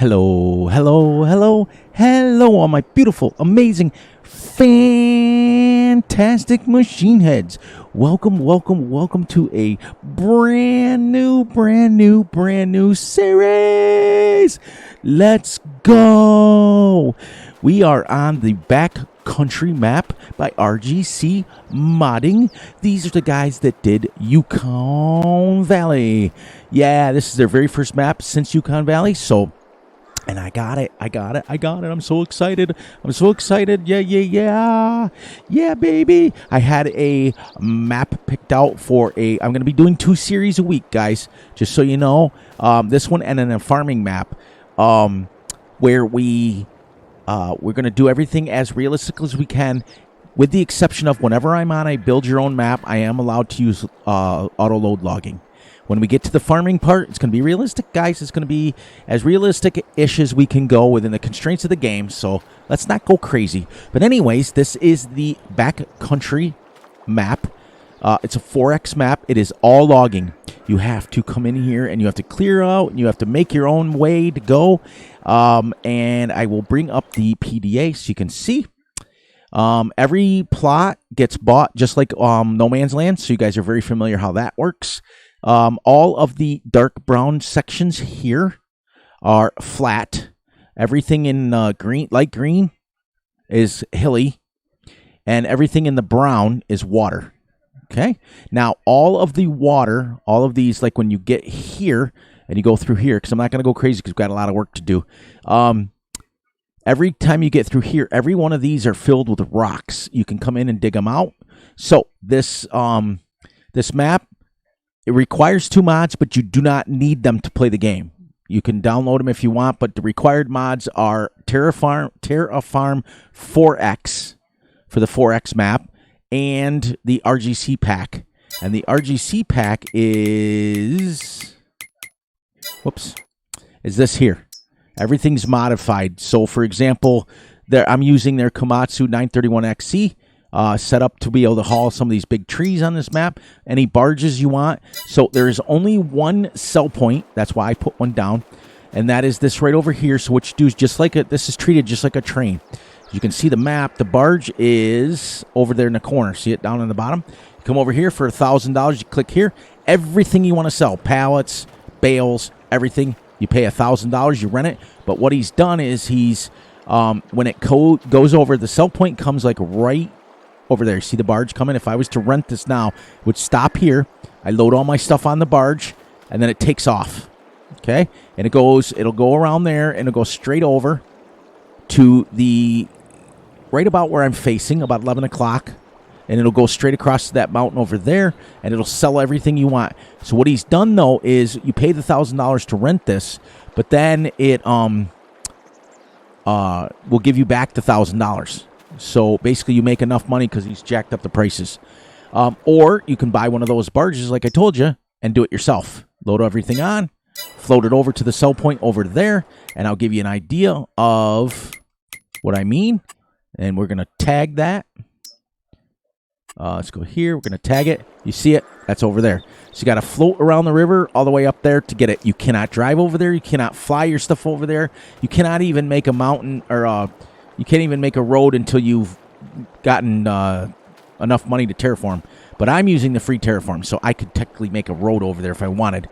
Hello, hello, hello, hello, all my beautiful, amazing, fantastic machine heads. Welcome, welcome, welcome to a brand new series. Let's go. We are on the backcountry map by RGC Modding. These are the guys that did Yukon Valley. Yeah, this is their very first map since Yukon Valley, so... And I got it. I'm so excited. Yeah, baby. I had a map picked out for I'm going to be doing 2 series a week, guys, just so you know. This one and then a farming map where we're going to do everything as realistic as we can, with the exception of whenever I'm on a build your own map, I am allowed to use auto load logging. When we get to the farming part, it's going to be realistic, guys. It's going to be as realistic-ish as we can go within the constraints of the game, so let's not go crazy. But anyways, this is the backcountry map. It's a 4X map. It is all logging. You have to come in here, and you have to clear out, and you have to make your own way to go. And I will bring up the PDA so you can see. Every plot gets bought just like No Man's Land, so you guys are very familiar how that works. All of the dark brown sections here are flat. Everything in green, light green, is hilly, and everything in the brown is water. Okay. Now, all of the water, all of these, like when you get here and you go through here, because I'm not going to go crazy because we've got a lot of work to do. Every time you get through here, every one of these are filled with rocks. You can come in and dig them out. So this map. It requires 2 mods, but you do not need them to play the game. You can download them if you want, but the required mods are Terrafarm 4X for the 4X map and the RGC pack. And the RGC pack is this here. Everything's modified. So, for example, I'm using their Komatsu 931XC. Set up to be able to haul some of these big trees on this map. Any barges you want. So there is only one sell point. That's why I put one down. And that is this right over here. So what you do is this is treated just like a train. You can see the map. The barge is over there in the corner. See it down in the bottom? You come over here for $1,000. You click here. Everything you want to sell. Pallets, bales, everything. You pay $1,000. You rent it. But what he's done is when it goes over, the sell point comes like right over there. See the barge coming? If I was to rent this now, it would stop here. I load all my stuff on the barge, and then it takes off. Okay? And it'll go around there, and it'll go straight over to right about where I'm facing, about 11 o'clock, and it'll go straight across that mountain over there, and it'll sell everything you want. So what he's done, though, is you pay the $1,000 to rent this, but then it will give you back the $1,000. So basically you make enough money because he's jacked up the prices. Or you can buy one of those barges like I told you and do it yourself. Load everything on, float it over to the sell point over there, and I'll give you an idea of what I mean. And we're going to tag that. Let's go here. We're going to tag it. You see it? That's over there. So you got to float around the river all the way up there to get it. You cannot drive over there. You cannot fly your stuff over there. You cannot even make a mountain or you can't even make a road until you've gotten enough money to terraform. But I'm using the free terraform, so I could technically make a road over there if I wanted.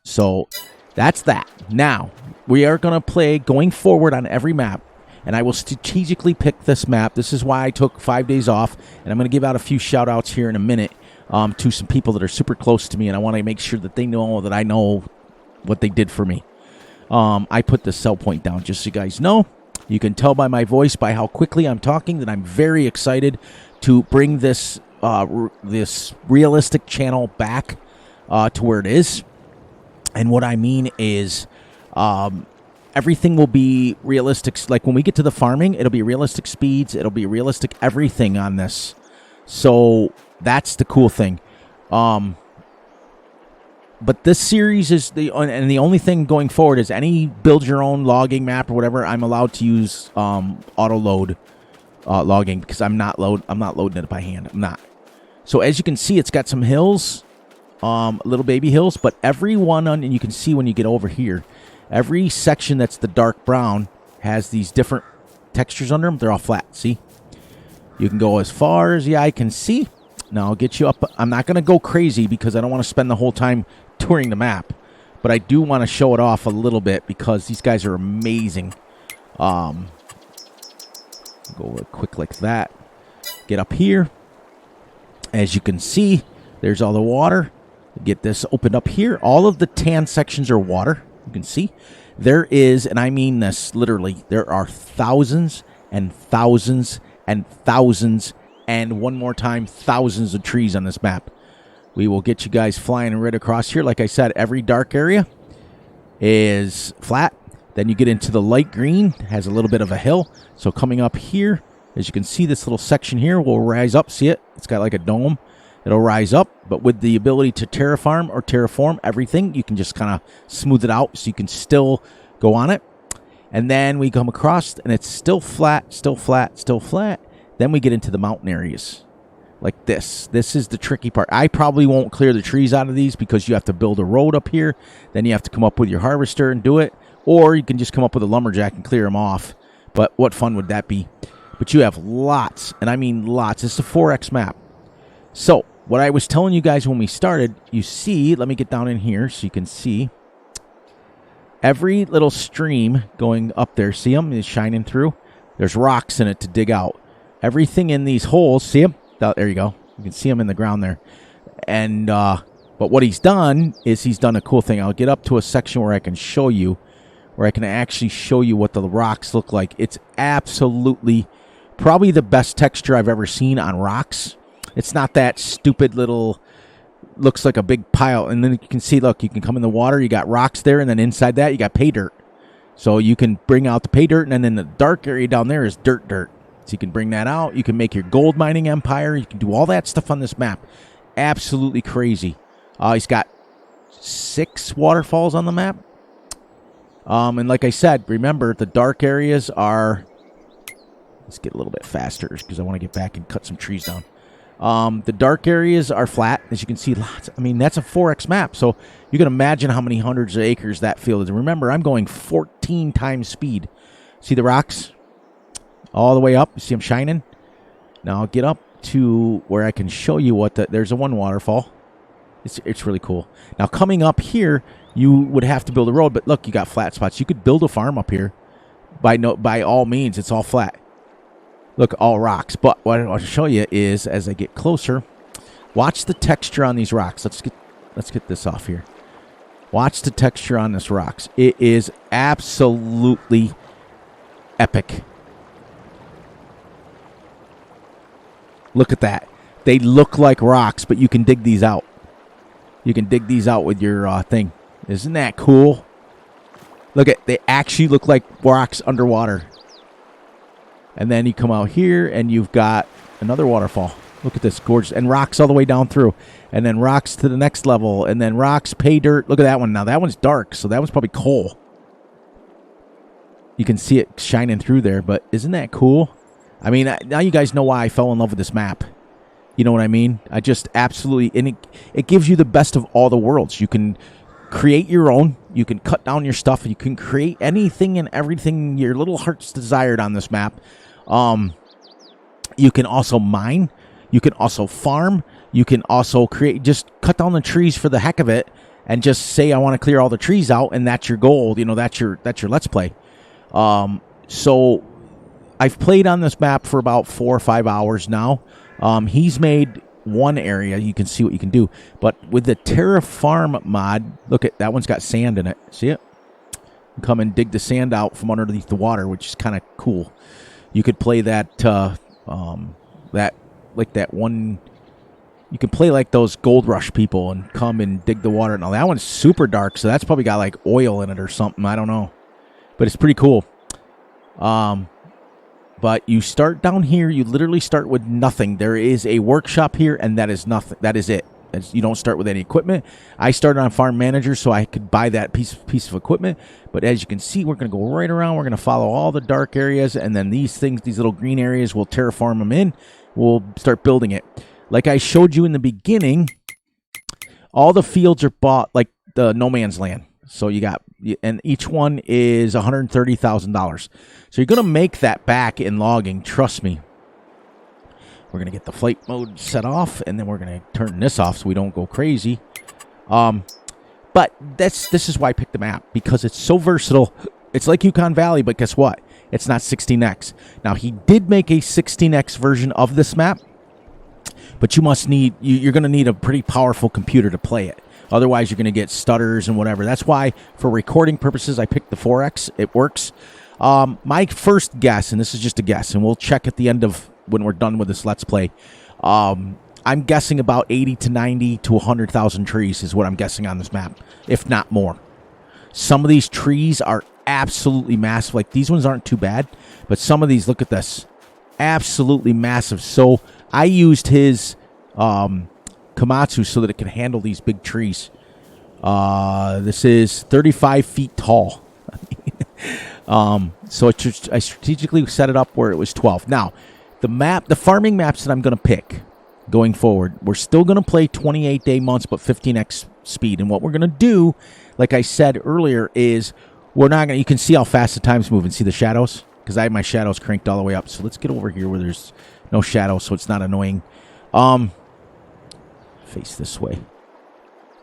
So that's that. Now, we are going to play going forward on every map, and I will strategically pick this map. This is why I took 5 days off, and I'm going to give out a few shout-outs here in a minute to some people that are super close to me, and I want to make sure that they know that I know what they did for me. I put the sell point down just so you guys know. You can tell by my voice, by how quickly I'm talking, that I'm very excited to bring this realistic channel back to where it is. And what I mean is everything will be realistic. Like when we get to the farming, it'll be realistic speeds. It'll be realistic everything on this. So that's the cool thing. But this series is the only thing going forward is any build your own logging map or whatever. I'm allowed to use auto load logging because I'm not loading it by hand. I'm not. So as you can see, it's got some hills, little baby hills, but every one and you can see when you get over here, Every section that's the dark brown has these different textures under them. They're all flat, see? You can go as far as the eye can see. Now I'll get you up. I'm not going to go crazy because I don't want to spend the whole time touring the map. But I do want to show it off a little bit because these guys are amazing. Go real quick like that. Get up here. As you can see, there's all the water. Get this opened up here. All of the tan sections are water. You can see. There is, and I mean this literally, there are thousands and thousands and thousands and one more time, thousands of trees on this map. We will get you guys flying right across here. Like I said, every dark area is flat. Then you get into the light green, has a little bit of a hill. So coming up here, as you can see, this little section here will rise up. See it? It's got like a dome. It'll rise up, but with the ability to terraform everything, you can just kind of smooth it out so you can still go on it. And then we come across, and it's still flat, still flat, still flat. Then we get into the mountain areas. Like this. This is the tricky part. I probably won't clear the trees out of these because you have to build a road up here. Then you have to come up with your harvester and do it. Or you can just come up with a lumberjack and clear them off. But what fun would that be? But you have lots, and I mean lots. It's a 4X map. So, what I was telling you guys when we started, you see, let me get down in here so you can see. Every little stream going up there, see them? Is shining through. There's rocks in it to dig out. Everything in these holes, see them? There you go. You can see them in the ground there. And but what he's done is he's done a cool thing. I'll get up to a section where I can show you, where I can actually show you what the rocks look like. It's absolutely probably the best texture I've ever seen on rocks. It's not that stupid little, looks like a big pile. And then you can see, look, you can come in the water. You got rocks there. And then inside that, you got pay dirt. So you can bring out the pay dirt. And then in the dark area down there is dirt. So you can bring that out. You can make your gold mining empire. You can do all that stuff on this map. Absolutely crazy. He's got 6 waterfalls on the map. And like I said, remember, the dark areas are... Let's get a little bit faster because I want to get back and cut some trees down. The dark areas are flat. As you can see, lots. I mean, that's a 4X map. So you can imagine how many hundreds of acres that field is. And remember, I'm going 14 times speed. See the rocks? All the way up. You see them shining? Now I'll get up to where I can show you what there's a one waterfall. It's really cool. Now coming up here, you would have to build a road, but look, you got flat spots. You could build a farm up here. By all means, it's all flat. Look, all rocks. But what I want to show you is, as I get closer, watch the texture on these rocks. Let's get this off here. Watch the texture on this rocks. It is absolutely epic. Look at that. They look like rocks, but you can dig these out. You can dig these out with your thing. Isn't that cool? Look at, they actually look like rocks underwater. And then you come out here and you've got another waterfall. Look at this, gorgeous. And rocks all the way down through. And then rocks to the next level. And then rocks, pay dirt. Look at that one. Now that one's dark, so that one's probably coal. You can see it shining through there, but isn't that cool? I mean, now you guys know why I fell in love with this map. You know what I mean? I just absolutely, and it gives you the best of all the worlds. You can create your own. You can cut down your stuff. You can create anything and everything your little heart's desired on this map. You can also mine. You can also farm. You can also create, just cut down the trees for the heck of it and just say, I want to clear all the trees out, and that's your goal. You know, that's your Let's Play. So I've played on this map for about 4 or 5 hours now. He's made one area. You can see what you can do. But with the Terraform mod, look at that one's got sand in it. See it? Come and dig the sand out from underneath the water, which is kind of cool. You could play that, like that one. You can play like those Gold Rush people and come and dig the water. Now that one's super dark, so that's probably got like oil in it or something. I don't know, but it's pretty cool. But you start down here. You literally start with nothing. There is a workshop here, and that is nothing. That is it. You don't start with any equipment. I started on Farm Manager, so I could buy that piece of equipment. But as you can see, we're going to go right around. We're going to follow all the dark areas, and then these things, these little green areas, we'll terraform them in. We'll start building it. Like I showed you in the beginning, all the fields are bought like the no man's land. So you got, and each one is $130,000. So you're going to make that back in logging. Trust me. We're going to get the flight mode set off, and then we're going to turn this off so we don't go crazy. But this is why I picked the map, because it's so versatile. It's like Yukon Valley, but guess what? It's not 16x. Now, he did make a 16x version of this map, but you're going to need a pretty powerful computer to play it. Otherwise, you're going to get stutters and whatever. That's why, for recording purposes, I picked the 4x. It works. My first guess, and this is just a guess, and we'll check at the end of when we're done with this Let's Play. I'm guessing about 80 to 90 to 100,000 trees is what I'm guessing on this map, if not more. Some of these trees are absolutely massive. Like, these ones aren't too bad, but some of these, look at this, absolutely massive. So I used his Komatsu so that it can handle these big trees. This is 35 feet tall. So I strategically set it up where it was 12. Now, the farming maps that I'm going to pick going forward, we're still going to play 28-day months, but 15x speed. And what we're going to do, like I said earlier, is we're not going to, you can see how fast the time's moving. See the shadows? Because I have my shadows cranked all the way up. So let's get over here where there's no shadows, so it's not annoying. Face this way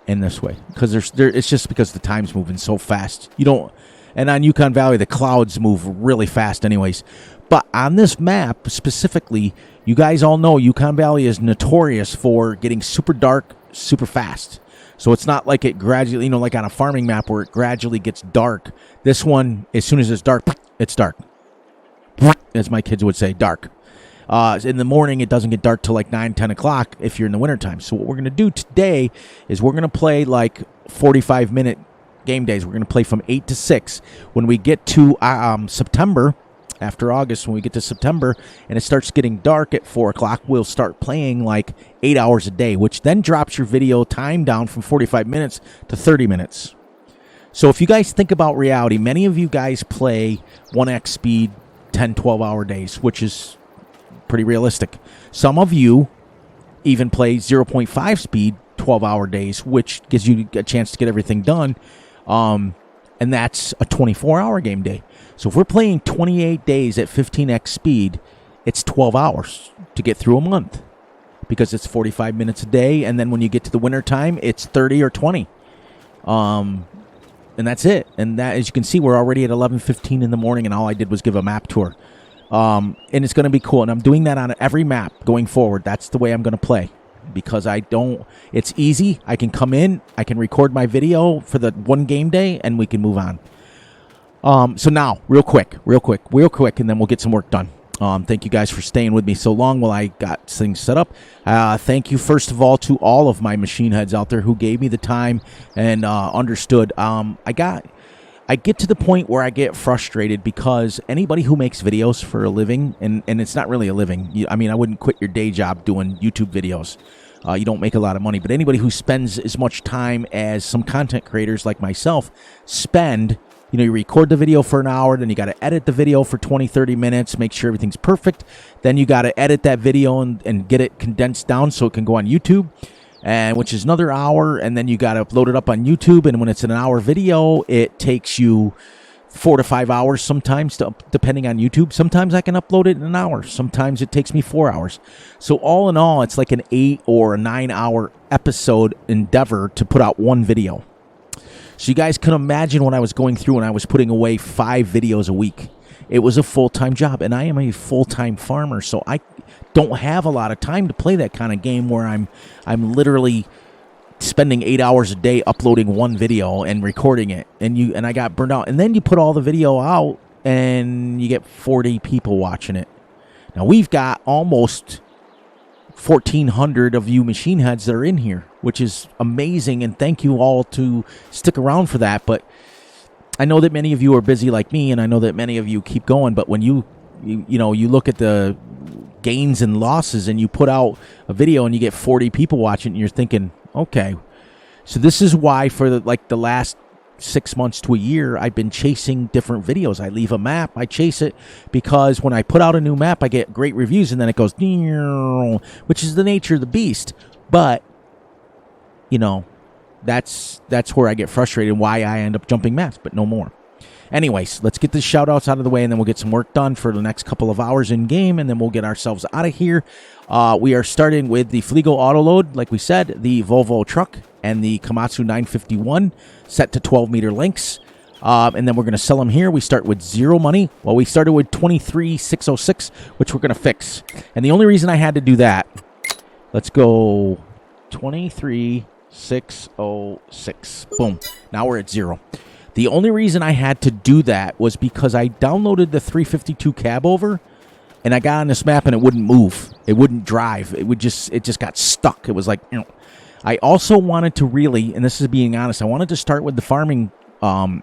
and this way, because it's just because the time's moving so fast. You don't, and on Yukon Valley, the clouds move really fast anyways. But on this map specifically, you guys all know Yukon Valley is notorious for getting super dark, super fast. So it's not like it gradually, like on a farming map where it gradually gets dark. This one, as soon as it's dark, it's dark. As my kids would say, dark. In the morning, it doesn't get dark till like 9, 10 o'clock if you're in the wintertime. So what we're going to do today is we're going to play like 45-minute game days. We're going to play from 8 to 6. When we get to September, after August, when we get to September and it starts getting dark at 4 o'clock, we'll start playing like 8 hours a day, which then drops your video time down from 45 minutes to 30 minutes. So if you guys think about reality, many of you guys play 1x speed 10, 12-hour days, which is pretty realistic. Some of you even play 0.5 speed 12-hour days, which gives you a chance to get everything done. And that's a 24-hour game day. So if we're playing 28 days at 15x speed, it's 12 hours to get through a month, because it's 45 minutes a day. And then when you get to the winter time, it's 30 or 20. And that's it. And that, as you can see, we're already at 11:15 in the morning, and all I did was give a map tour. And it's going to be cool. And I'm doing that on every map going forward. That's the way I'm going to play, because it's easy. I can come in, I can record my video for the one game day, and we can move on. So now, real quick, and then we'll get some work done. Thank you guys for staying with me so long while I got things set up. Thank you, first of all, to all of my machine heads out there who gave me the time and understood. I get to the point where I get frustrated, because anybody who makes videos for a living, and it's not really a living. I wouldn't quit your day job doing YouTube videos. You don't make a lot of money. But anybody who spends as much time as some content creators like myself spend, you record the video for an hour, then you got to edit the video for 20, 30 minutes, make sure everything's perfect. Then you got to edit that video and get it condensed down so it can go on YouTube, and which is another hour. And then you got to upload it up on YouTube. And when it's an hour video, it takes you 4 to 5 hours sometimes, depending on YouTube. Sometimes I can upload it in an hour. Sometimes it takes me 4 hours. So all in all, it's like an 8 or a 9 hour episode endeavor to put out one video. So you guys can imagine what I was going through when I was putting away 5 videos a week. It was a full-time job, and I am a full-time farmer, so I don't have a lot of time to play that kind of game where I'm literally spending 8 hours a day uploading one video and recording it, and I got burned out. And then you put all the video out, and you get 40 people watching it. Now we've got almost 1,400 of you machine heads that are in here, which is amazing, and thank you all to stick around for that. But I know that many of you are busy like me, and I know that many of you keep going. But when you look at the gains and losses, and you put out a video and you get 40 people watching, and you're thinking, okay, so this is why for the last 6 months to a year, I've been chasing different videos. I leave a map, I chase it, because when I put out a new map, I get great reviews, and then it goes, which is the nature of the beast. But, that's where I get frustrated, why I end up jumping maps, but no more. Anyways, let's get the shout-outs out of the way, and then we'll get some work done for the next couple of hours in-game, and then we'll get ourselves out of here. We are starting with the Fliego Autoload, like we said, the Volvo truck, and the Komatsu 951 set to 12-meter lengths. And then we're going to sell them here. We start with 0 money. Well, we started with 23,606, which we're going to fix. And the only reason I had to do that, let's go 23,606. Boom. Now we're at 0. The only reason I had to do that was because I downloaded the 352 cab over, and I got on this map and it wouldn't move. It wouldn't drive. It just got stuck. It was like, you know. I also wanted to really, and this is being honest, I wanted to start with the farming the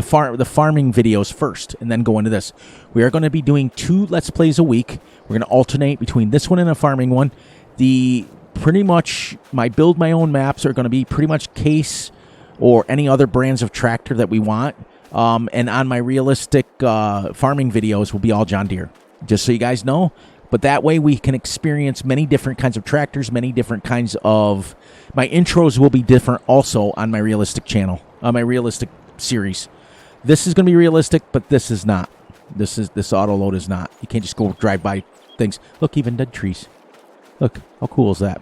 farming videos first and then go into this. We are going to be doing 2 Let's Plays a week. We're going to alternate between this one and a farming one. Pretty much my build my own maps are going to be pretty much Case or any other brands of tractor that we want. And on my realistic farming videos will be all John Deere, just so you guys know. But that way we can experience many different kinds of tractors, many different kinds of... My intros will be different also on my realistic channel, on my realistic series. This is going to be realistic, but this is not. This auto load is not. You can't just go drive by things. Look, even dead trees. Look, how cool is that?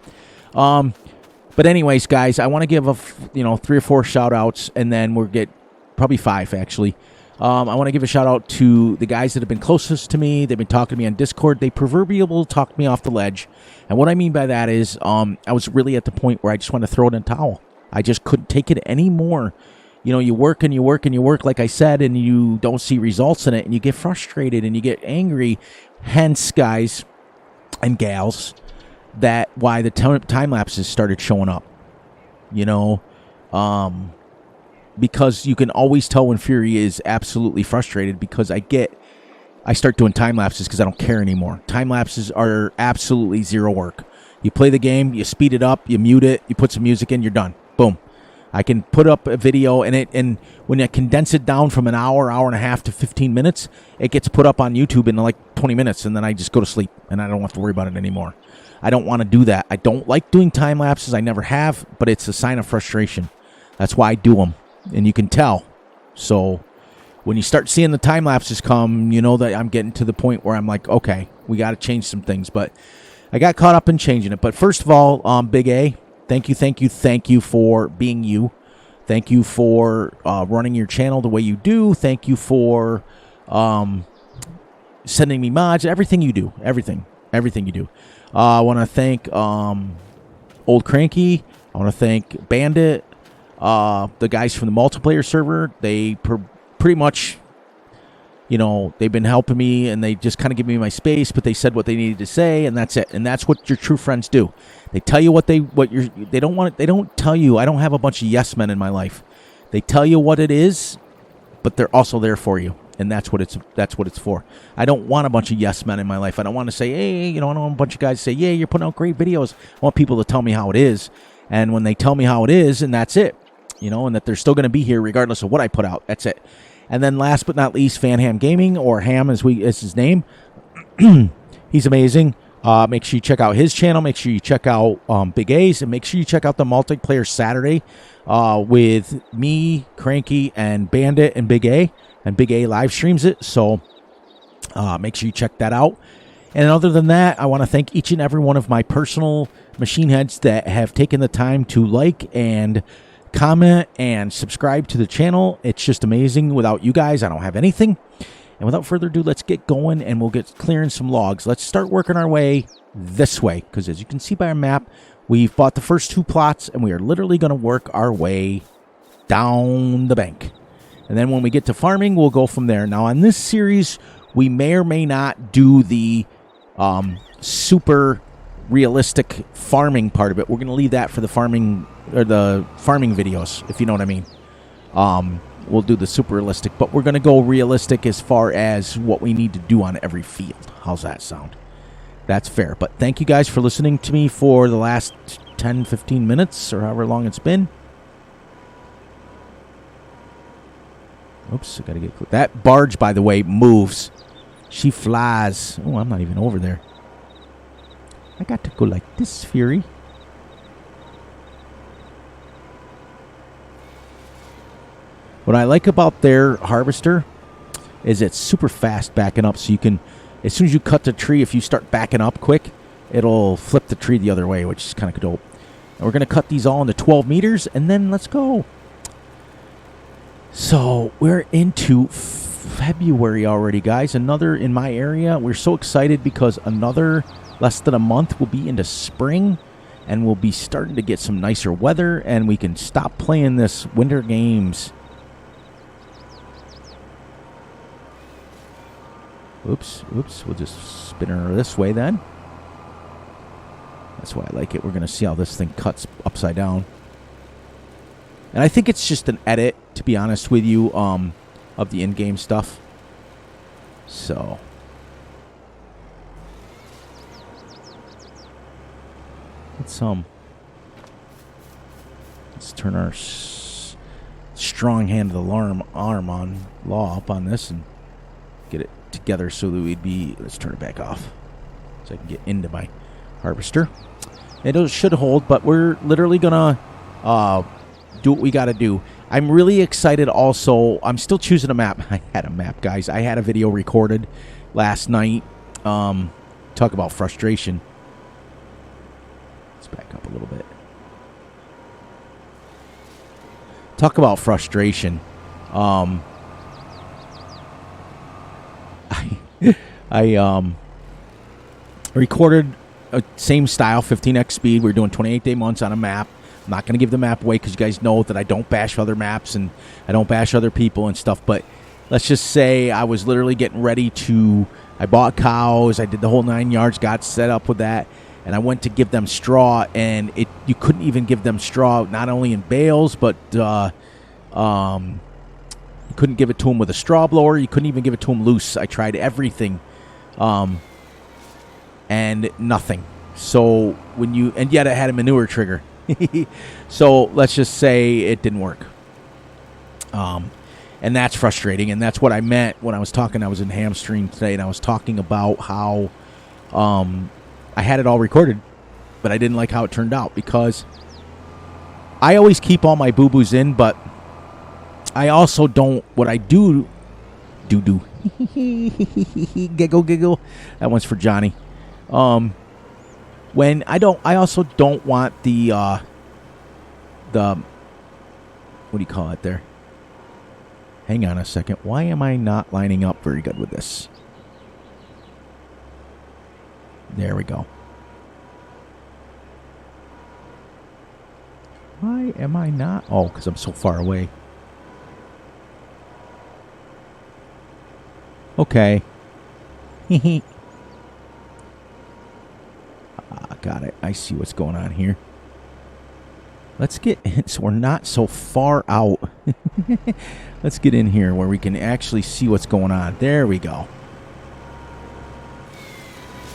But anyways, guys, I want to give 3 or 4 shout-outs, and then we'll get probably 5, actually. I want to give a shout-out to the guys that have been closest to me. They've been talking to me on Discord. They proverbially talked me off the ledge. And what I mean by that is I was really at the point where I just want to throw in a towel. I just couldn't take it anymore. You work and you work and you work, like I said, and you don't see results in it, and you get frustrated and you get angry. Hence, guys and gals, that why the time lapses started showing up. Because you can always tell when Fury is absolutely frustrated, because I start doing time lapses because I don't care anymore. Time lapses are absolutely zero work. You play the game, you speed it up, you mute it, you put some music in, you're done. Boom. I can put up a video, and when I condense it down from an hour and a half to 15 minutes, it gets put up on YouTube in like 20 minutes, and then I just go to sleep, and I don't have to worry about it anymore. I don't want to do that. I don't like doing time lapses. I never have, but it's a sign of frustration. That's why I do them, and you can tell. So when you start seeing the time lapses come, you know that I'm getting to the point where I'm like, okay, we got to change some things. But I got caught up in changing it. But first of all, Big A, thank you for being you. Thank you for running your channel the way you do. Thank you for sending me mods. Everything you do. Everything you do. I want to thank Old Cranky. I want to thank Bandit. The guys from the multiplayer server. They pretty much, they've been helping me, and they just kind of give me my space, but they said what they needed to say, and that's it. And that's what your true friends do. They tell you they don't tell you. I don't have a bunch of yes men in my life. They tell you what it is, but they're also there for you. And that's what it's for. I don't want a bunch of yes men in my life. I don't want to say, hey, I don't want a bunch of guys to say, yeah, you're putting out great videos. I want people to tell me how it is. And when they tell me how it is, and that's it, and that they're still going to be here regardless of what I put out. That's it. And then last but not least, Fan Ham Gaming, or Ham is his name. He's amazing. Make sure you check out his channel. Make sure you check out Big A's, and make sure you check out the multiplayer Saturday with me, Cranky, and Bandit, and Big A. And Big A live streams it, so make sure you check that out. And other than that, I want to thank each and every one of my personal machine heads that have taken the time to like and comment and subscribe to the channel. It's just amazing. Without you guys, I don't have anything. And without further ado, let's get going, and we'll get clearing some logs. Let's start working our way this way, because as you can see by our map, we've bought the first 2 plots, and we are literally going to work our way down the bank. And then when we get to farming, we'll go from there. Now, on this series, we may or may not do the super realistic farming part of it. We're going to leave that for the farming videos, if you know what I mean. We'll do the super realistic, but we're going to go realistic as far as what we need to do on every field. How's that sound? That's fair. But thank you guys for listening to me for the last 10, 15 minutes, or however long it's been. Oops, I got to get quick. That barge, by the way, moves. She flies. Oh, I'm not even over there. I got to go like this, Fury. What I like about their harvester is it's super fast backing up. So you can, as soon as you cut the tree, if you start backing up quick, it'll flip the tree the other way, which is kind of dope. And we're going to cut these all into 12 meters, and then let's go. So we're into February already, guys. Another in my area. We're so excited because another less than a month will be into spring, and we'll be starting to get some nicer weather, and we can stop playing this winter games. Oops. We'll just spin her this way then. That's why I like it. We're going to see how this thing cuts upside down. And I think it's just an edit, to be honest with you, of the in-game stuff. So. Let's turn our strong hand of the arm on law up on this and get it together so that we'd be, let's turn it back off so I can get into my harvester. It should hold, but we're literally gonna do what we got to do. I'm really excited also. I'm still choosing a map. I had a map, guys. I had a video recorded last night. Talk about frustration. Let's back up a little bit. Talk about frustration. I recorded same style, 15x speed. We're doing 28-day months on a map. I'm not going to give the map away because you guys know that I don't bash other maps and I don't bash other people and stuff. But let's just say I was literally getting ready to, I bought cows. I did the whole 9 yards, got set up with that. And I went to give them straw, and you couldn't even give them straw, not only in bales, but you couldn't give it to them with a straw blower. You couldn't even give it to them loose. I tried everything. And nothing. So and yet it had a manure trigger. So let's just say it didn't work. And that's frustrating. And that's what I meant when I was talking. I was in Hamstream today, and I was talking about how I had it all recorded, but I didn't like how it turned out because I always keep all my boo-boos in, but I also don't. What I do. Giggle. That one's for Johnny. When I also don't want the what do you call it there? Hang on a second. Why am I not lining up very good with this? There we go. Why am I not? Oh, because I'm so far away. Okay. Got it. I see what's going on here. Let's get in so we're not so far out. Let's get in here where we can actually see what's going on. There we go.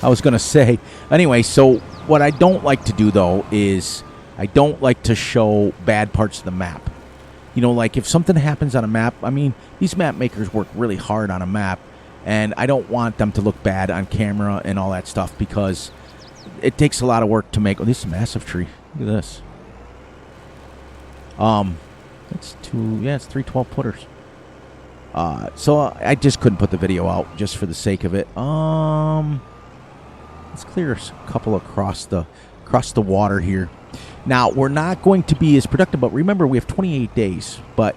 I was going to say, anyway, so what I don't like to do, though, is I don't like to show bad parts of the map. You know, like if something happens on a map, I mean, these map makers work really hard on a map, and I don't want them to look bad on camera and all that stuff because it takes a lot of work to make. Oh, this is a massive tree. Look at this. It's 3 12-footers. So I just couldn't put the video out just for the sake of it. Let's clear a couple across the water here. Now, we're not going to be as productive, but remember, we have 28 days. But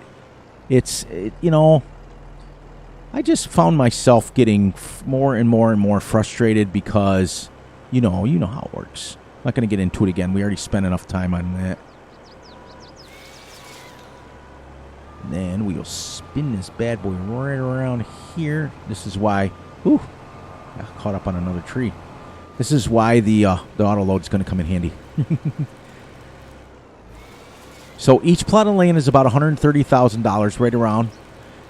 you know, I just found myself getting more and more frustrated because, you know how it works. I'm not going to get into it again. We already spent enough time on that. And then we'll spin this bad boy right around here. This is why, I got caught up on another tree. This is why the auto load is going to come in handy. So each plot of land is about $130,000 right around.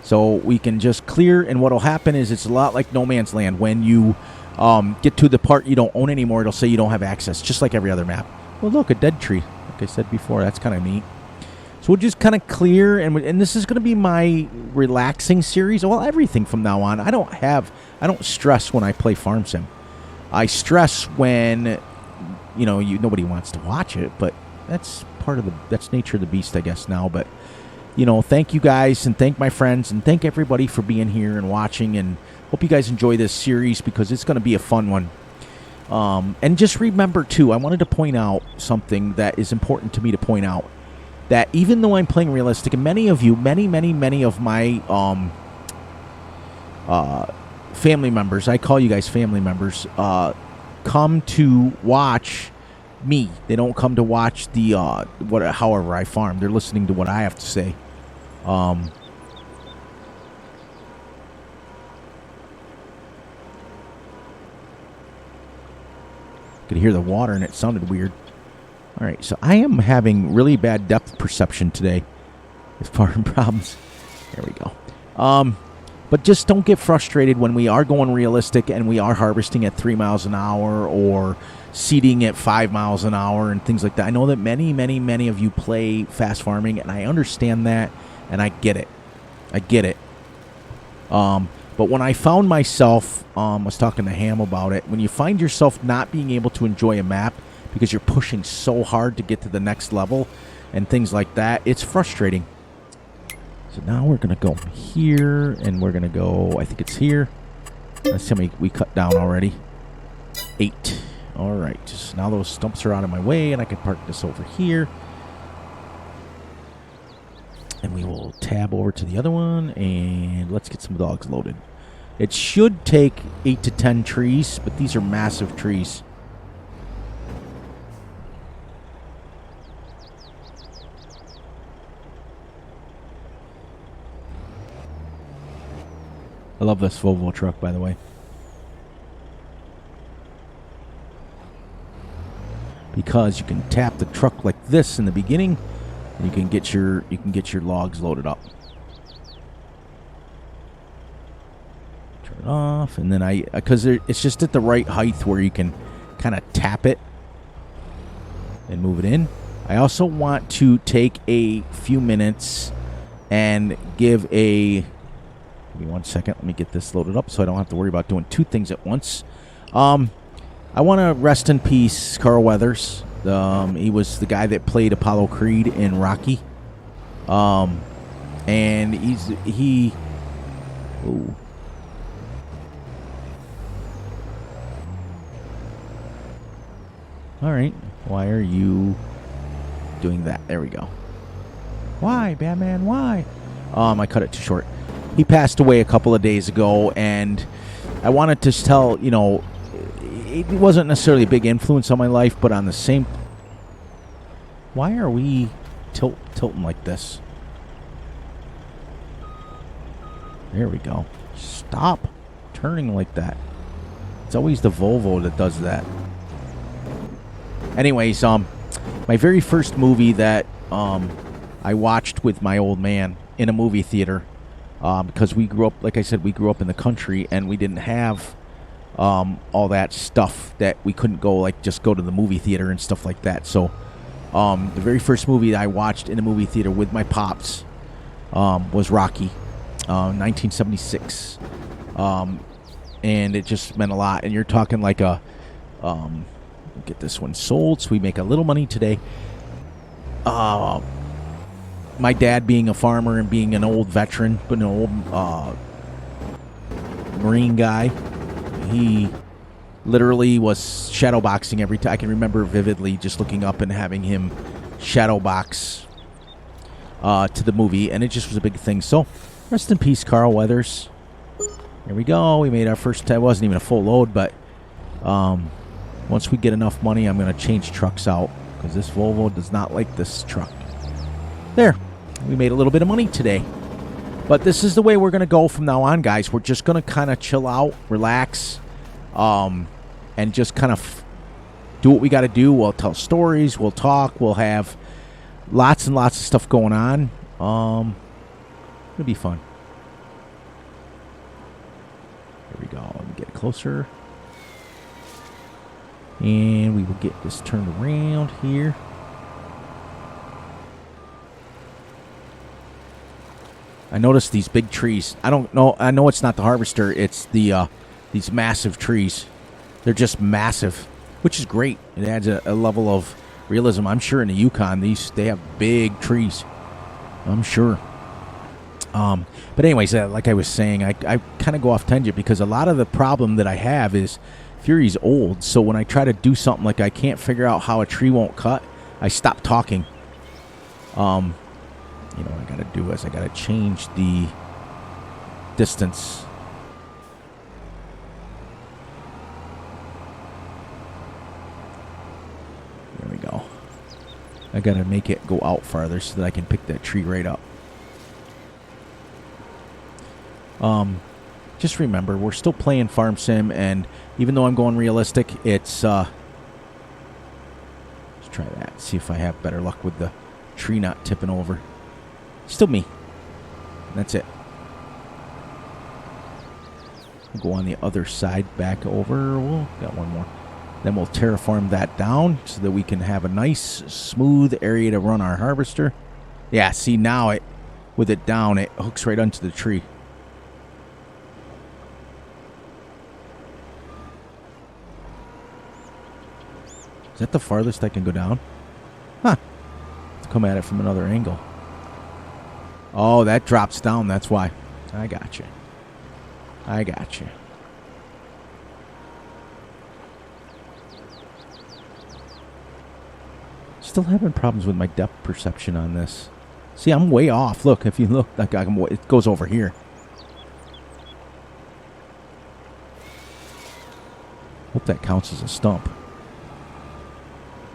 So we can just clear, and what will happen is it's a lot like No Man's Land. When you get to the part you don't own anymore, it'll say you don't have access, just like every other map. Well, look, a dead tree. Like I said before, that's kind of neat. So we'll just kind of clear, and this is going to be my relaxing series. Well, everything from now on. I don't stress when I play Farm Sim. I stress when, nobody wants to watch it, but that's that's nature of the beast, I guess, now. But thank you guys and thank my friends and thank everybody for being here and watching, and hope you guys enjoy this series because it's going to be a fun one. And just remember, too, I wanted to point out something that is important to me to point out, that even though I'm playing realistic, and many of you, many of my family members, I call you guys family members, come to watch me. They don't come to watch the however I farm. They're listening to what I have to say. Could hear the water and it sounded weird. All right, so I am having really bad depth perception today with farm problems. There we go. But just don't get frustrated when we are going realistic and we are harvesting at 3 miles an hour or seeding at 5 miles an hour and things like that. I know that many of you play fast farming, and I understand that, and I get it. But when I found myself, I was talking to Ham about it, when you find yourself not being able to enjoy a map because you're pushing so hard to get to the next level and things like that, it's frustrating. So now we're going to go here, and we're going to go, I think it's here. Let's see how many we cut down already. 8. All right. Just now those stumps are out of my way, and I can park this over here. And we will tab over to the other one, and let's get some dogs loaded. It should take 8 to 10 trees, but these are massive trees. I love this Volvo truck, by the way. Because you can tap the truck like this in the beginning, and you can get your logs loaded up. Turn it off, and then because it's just at the right height where you can kind of tap it and move it in. I also want to take a few minutes and give a. Give me 1 second. Let me get this loaded up so I don't have to worry about doing 2 things at once. I want to rest in peace Carl Weathers. He was the guy that played Apollo Creed in Rocky. And he. Ooh. All right. Why are you doing that? There we go. Why, Batman? Why? I cut it too short. He passed away a couple of days ago, and I wanted to tell, it wasn't necessarily a big influence on my life, but on the same... Why are we tilting like this? There we go. Stop turning like that. It's always the Volvo that does that. Anyways, my very first movie that I watched with my old man in a movie theater, because we grew up, like I said, we grew up in the country, and we didn't have all that stuff that we couldn't go, like, just go to the movie theater and stuff like that. So the very first movie that I watched in a movie theater with my pops was Rocky, 1976. And it just meant a lot. And you're talking like get this one sold so we make a little money today. My dad being a farmer and being an old veteran, but an old Marine guy, he literally was shadowboxing every time. I can remember vividly just looking up and having him shadowbox to the movie, and it just was a big thing. So, rest in peace, Carl Weathers. Here we go. We made our first. It wasn't even a full load, but once we get enough money, I'm going to change trucks out because this Volvo does not like this truck. There. We made a little bit of money today. But this is the way we're going to go from now on, guys. We're just going to kind of chill out, relax, and just kind of do what we got to do. We'll tell stories. We'll talk. We'll have lots and lots of stuff going on. It'll be fun. Here we go. Let me get closer. And we will get this turned around here. I noticed these big trees. I don't know. I know it's not the harvester. It's the these massive trees. They're just massive, which is great. It adds a level of realism. I'm sure in the Yukon, they have big trees. I'm sure. But anyways, like I was saying, I kind of go off tangent because a lot of the problem that I have is Fury's old. So when I try to do something like I can't figure out how a tree won't cut, I stop talking. You know what I got to do is I got to change the distance. There we go. I got to make it go out farther so that I can pick that tree right up. Just remember, we're still playing Farm Sim, and even though I'm going realistic, it's, let's try that. See if I have better luck with the tree not tipping over. Still me. That's it. We'll go on the other side, back over. We'll got one more. Then we'll terraform that down so that we can have a nice, smooth area to run our harvester. Yeah, see, now it, with it down, it hooks right onto the tree. Is that the farthest I can go down? Huh. Let's come at it from another angle. Oh, that drops down. That's why. I got you. I got you. Still having problems with my depth perception on this. See, I'm way off. Look, if you look, like it goes over here. Hope that counts as a stump.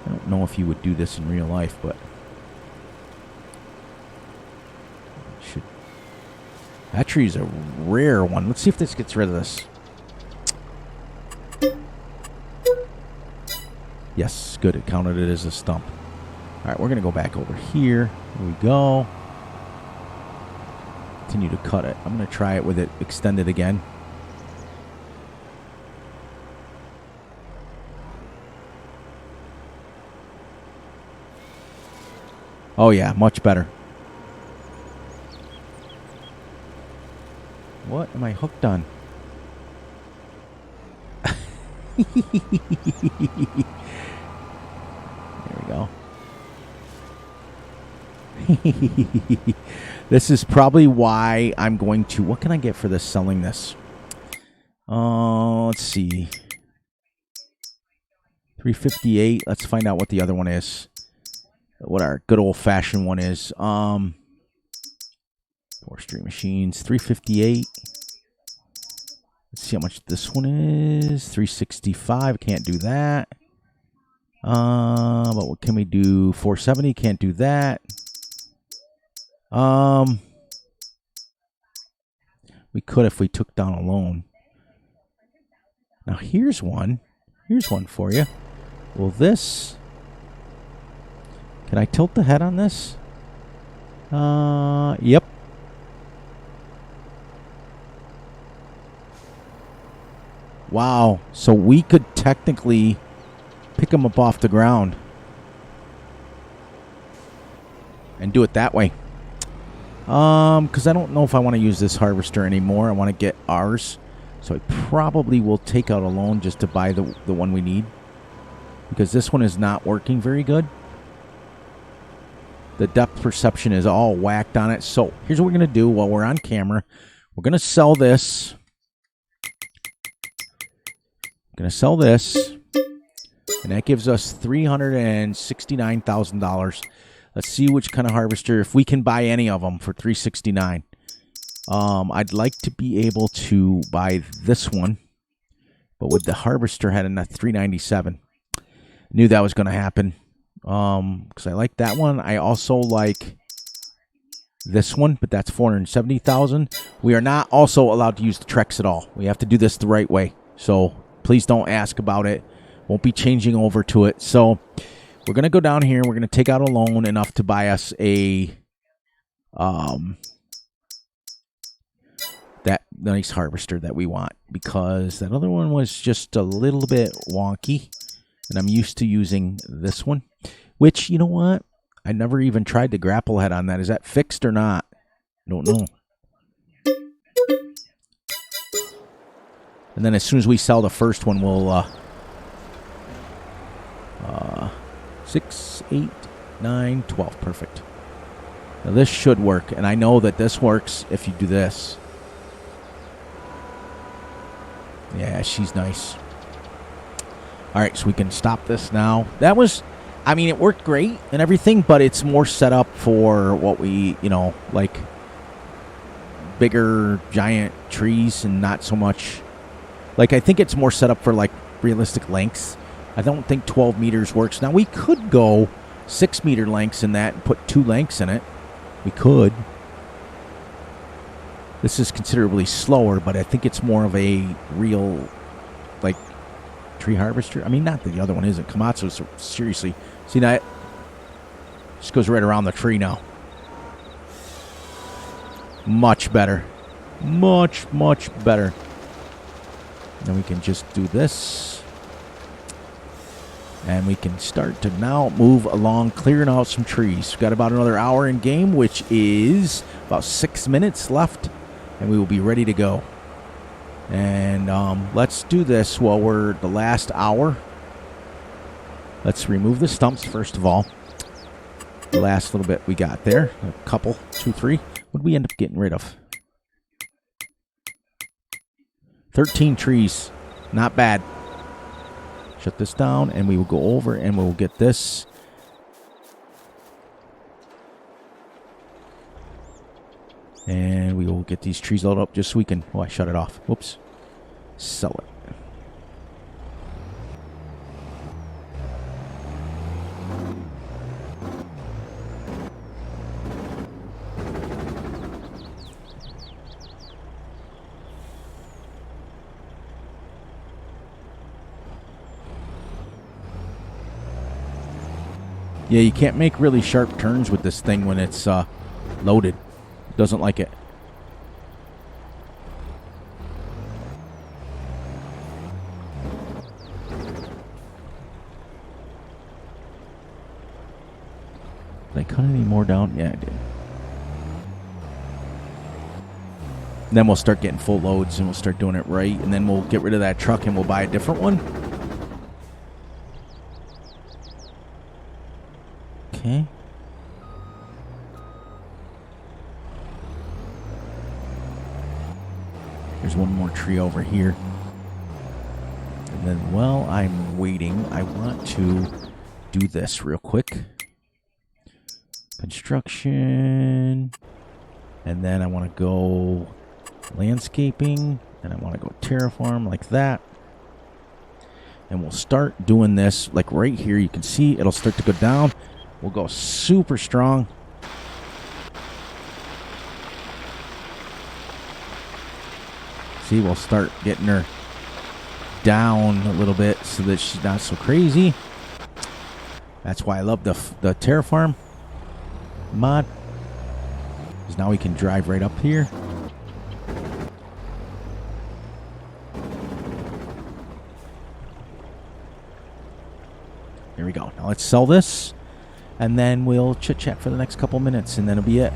I don't know if you would do this in real life, but should. That tree is a rare one. Let's see if this gets rid of this. Yes, good. It counted it as a stump. All right, we're going to go back over here. Here we go. Continue to cut it. I'm going to try it with it extended again. Oh, yeah, much better. What am I hooked on? There we go. This is probably why I'm going to... What can I get for this selling this? Let's see. 358. Let's find out what the other one is. What our good old-fashioned one is. Forestry machines. 358. Let's see how much this one is. 365. Can't do that. But what can we do? 470. Can't do that. We could if we took down a loan. Now here's one. Here's one for you. Will this... Can I tilt the head on this? Yep. Wow. So we could technically pick them up off the ground and do it that way. Because I don't know if I want to use this harvester anymore. I want to get ours. So I probably will take out a loan just to buy the one we need. Because this one is not working very good. The depth perception is all whacked on it. So here's what we're going to do while we're on camera. We're going to sell this. I'm going to sell this. And that gives us $369,000. Let's see which kind of harvester, if we can buy any of them for $369,000. I'd like to be able to buy this one. But with the harvester heading at $397,000. Knew that was going to happen. Because I like that one. I also like this one, but that's $470,000. We are not also allowed to use the Trex at all. We have to do this the right way. So please don't ask about it. Won't be changing over to it. So we're going to go down here. We're going to take out a loan enough to buy us a that nice harvester that we want, because that other one was just a little bit wonky. And I'm used to using this one, which, you know what? I never even tried the grapple head on that. Is that fixed or not? I don't know. And then as soon as we sell the first one, we'll 6, 8, 9, 12. Perfect. Now this should work, and I know that this works if you do this. Yeah, she's nice. All right, so we can stop this now. That was, I mean, it worked great and everything, but it's more set up for what we, you know, like bigger, giant trees and not so much. Like, I think it's more set up for, like, realistic lengths. I don't think 12 meters works. Now, we could go 6-meter lengths in that and put 2 lengths in it. We could. This is considerably slower, but I think it's more of a real, like, tree harvester. I mean, not that the other one isn't. Komatsu, so seriously. See that? Just goes right around the tree now. Much better. Much, much better. Then we can just do this. And we can start to now move along, clearing out some trees. We've got about another hour in game, which is about 6 minutes left. And we will be ready to go. And let's do this while we're the last hour. Let's remove the stumps, first of all. The last little bit we got there. A couple, 2, 3. What did we end up getting rid of? 13 trees. Not bad. Shut this down, and we will go over, and we'll get this. And we will get these trees loaded up just so we can... Oh, I shut it off. Whoops. Sell it. Yeah, you can't make really sharp turns with this thing when it's loaded. It doesn't like it. Did I cut any more down? Yeah, I did. And then we'll start getting full loads and we'll start doing it right. And then we'll get rid of that truck and we'll buy a different one. Okay. There's one more tree over here. And then while I'm waiting, I want to do this real quick. Construction. And then I want to go landscaping. And I want to go terraform like that. And we'll start doing this like right here. You can see it'll start to go down. We'll go super strong. See, we'll start getting her down a little bit so that she's not so crazy. That's why I love the terraform mod. Because now we can drive right up here. There we go. Now let's sell this. And then we'll chit-chat for the next couple minutes, and then it'll be it.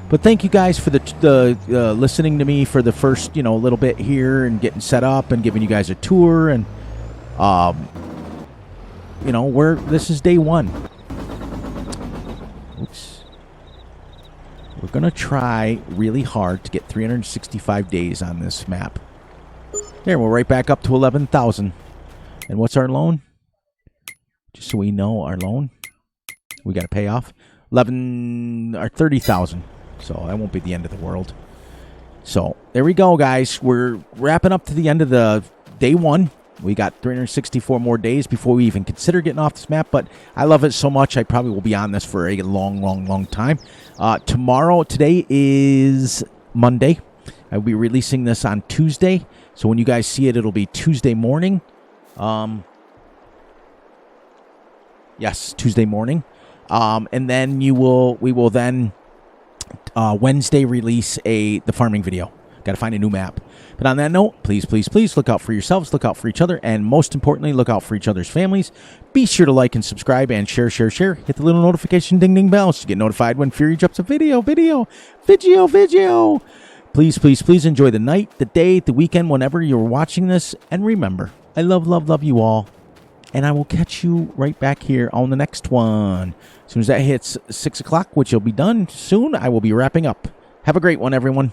But thank you guys for the listening to me for the first, you know, little bit here and getting set up and giving you guys a tour. And, you know, this is day 1. Oops. We're going to try really hard to get 365 days on this map. There, we're right back up to 11,000. And what's our loan? Just so we know our loan. We got to pay off 11 or 30,000. So that won't be the end of the world. So there we go, guys. We're wrapping up to the end of the day 1. We got 364 more days before we even consider getting off this map. But I love it so much, I probably will be on this for a long, long, long time. Today is Monday. I'll be releasing this on Tuesday. So when you guys see it, it'll be Tuesday morning. Yes, Tuesday morning. And then we will then Wednesday release the farming video. Got to find a new map. But on that note, please, please, please look out for yourselves, look out for each other, and most importantly, look out for each other's families. Be sure to like and subscribe and share. Hit the little notification ding bell so you get notified when Fury drops a video. Please, please, please enjoy the night, the day, the weekend, whenever you're watching this. And remember, I love you all. and I will catch you right back here on the next one. As soon as that hits 6 o'clock, which will be done soon, I will be wrapping up. Have a great one, everyone.